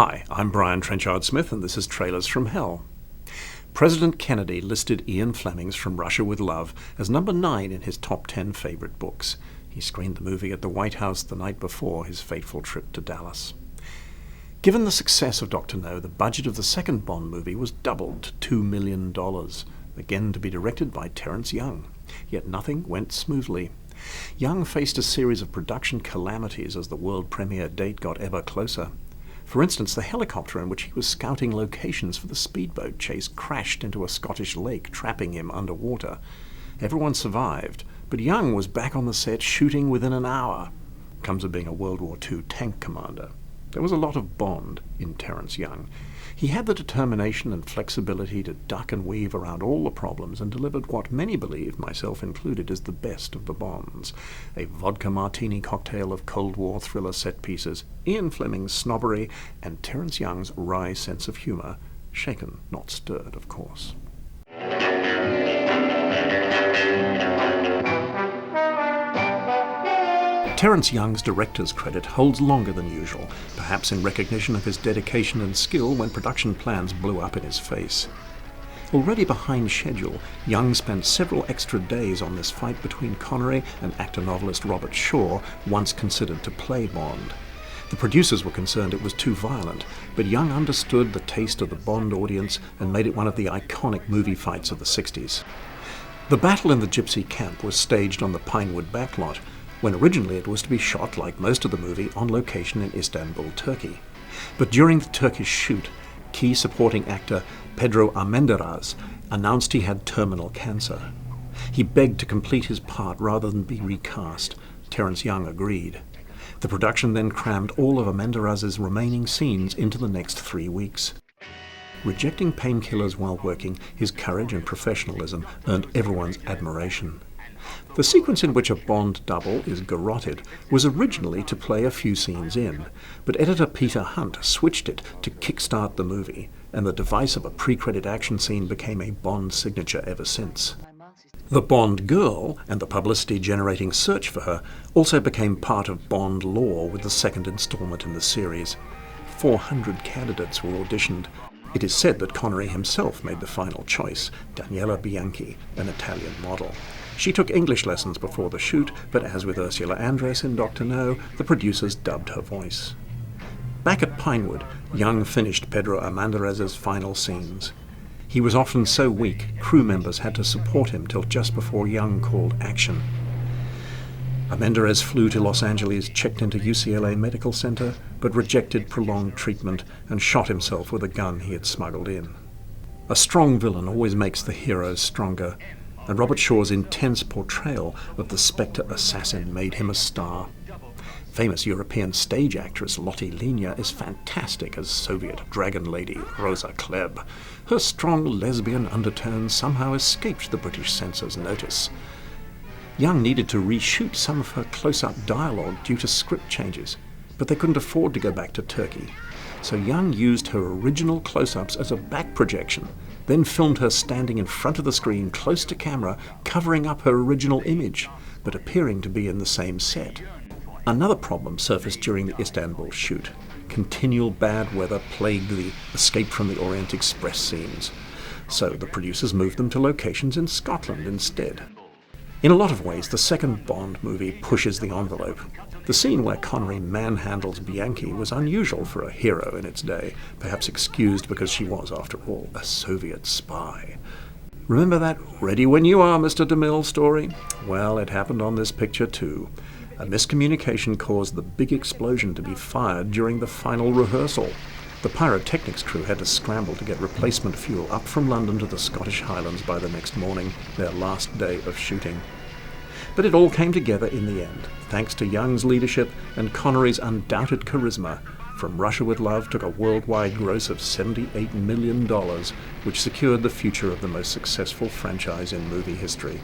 Hi, I'm Trenchard-Smith and this is Trailers from Hell. President Kennedy listed Ian Fleming's From Russia with Love as number 9 in his top 10 favorite books. He screened the movie at the White House the night before his fateful trip to Dallas. Given the success of Dr. No, the budget of the second Bond movie was doubled to $2 million, again to be directed by Terence Young. Yet nothing went smoothly. Young faced a series of production calamities as the world premiere date got ever closer. For instance, the helicopter in which he was scouting locations for the speedboat chase crashed into a Scottish lake, trapping him underwater. Everyone survived, but Young was back on the set shooting within an hour. Comes of being a World War II tank commander. There was a lot of Bond in Terence Young. He had the determination and flexibility to duck and weave around all the problems and delivered what many believe, myself included, is the best of the Bonds. A vodka martini cocktail of Cold War thriller set pieces, Ian Fleming's snobbery, and Terence Young's wry sense of humour, shaken, not stirred, of course. Terence Young's director's credit holds longer than usual, perhaps in recognition of his dedication and skill when production plans blew up in his face. Already behind schedule, Young spent several extra days on this fight between Connery and actor-novelist Robert Shaw, once considered to play Bond. The producers were concerned it was too violent, but Young understood the taste of the Bond audience and made it one of the iconic movie fights of the 60s. The battle in the Gypsy camp was staged on the Pinewood backlot, when originally it was to be shot, like most of the movie, on location in Istanbul, Turkey. But during the Turkish shoot, key supporting actor PEDRO announced he had terminal cancer. He begged to complete his part rather than be recast. Terence Young agreed. The production then crammed all of Armendariz's remaining scenes into the next 3 weeks. Rejecting painkillers while working, his courage and professionalism earned everyone's admiration. The sequence in which a Bond double is garroted was originally to play a few scenes in, but editor Peter Hunt switched it to kickstart the movie, and the device of a pre-credit action scene became a Bond signature ever since. The Bond girl, and the publicity-generating search for her, also became part of Bond lore with the second installment in the series. 400 candidates were auditioned. It is said that Connery himself made the final choice, DANIELA Bianchi, an Italian model. She took English lessons before the shoot, but as with Ursula Andress in Dr. No, the producers dubbed her voice. Back at Pinewood, Young finished Pedro Armendariz's final scenes. He was often so weak, crew members had to support him till just before Young called action. Armendariz flew to Los Angeles, checked into UCLA Medical Center, but rejected prolonged treatment and shot himself with a gun he had smuggled in. A strong villain always makes the hero stronger, and Robert Shaw's intense portrayal of the Spectre assassin made him a star. Famous European stage actress Lotte LENYA is fantastic as Soviet dragon lady Rosa Klebb. Her strong lesbian undertones somehow escaped the British censor's notice. Young needed to reshoot some of her close-up dialogue due to script changes, but they couldn't afford to go back to Turkey. So Young used her original close-ups as a back projection, then filmed her standing in front of the screen close to camera, covering up her original image, but appearing to be in the same set. Another problem surfaced during the Istanbul shoot. Continual bad weather plagued the Escape from the Orient Express scenes, so the producers moved them to locations in Scotland instead. In a lot of ways, the second Bond movie pushes the envelope. The scene where Connery manhandles Bianchi was unusual for a hero in its day, perhaps excused because she was, after all, a Soviet spy. Remember that "ready when you are, Mr. DeMille" story? Well, it happened on this picture too. A miscommunication caused the big explosion to be fired during the final rehearsal. The pyrotechnics crew had to scramble to get replacement fuel up from London to the Scottish Highlands by the next morning, their last day of shooting. But it all came together in the end, thanks to Young's leadership and Connery's undoubted charisma. From Russia with Love took a worldwide gross of $78 million, which secured the future of the most successful franchise in movie history.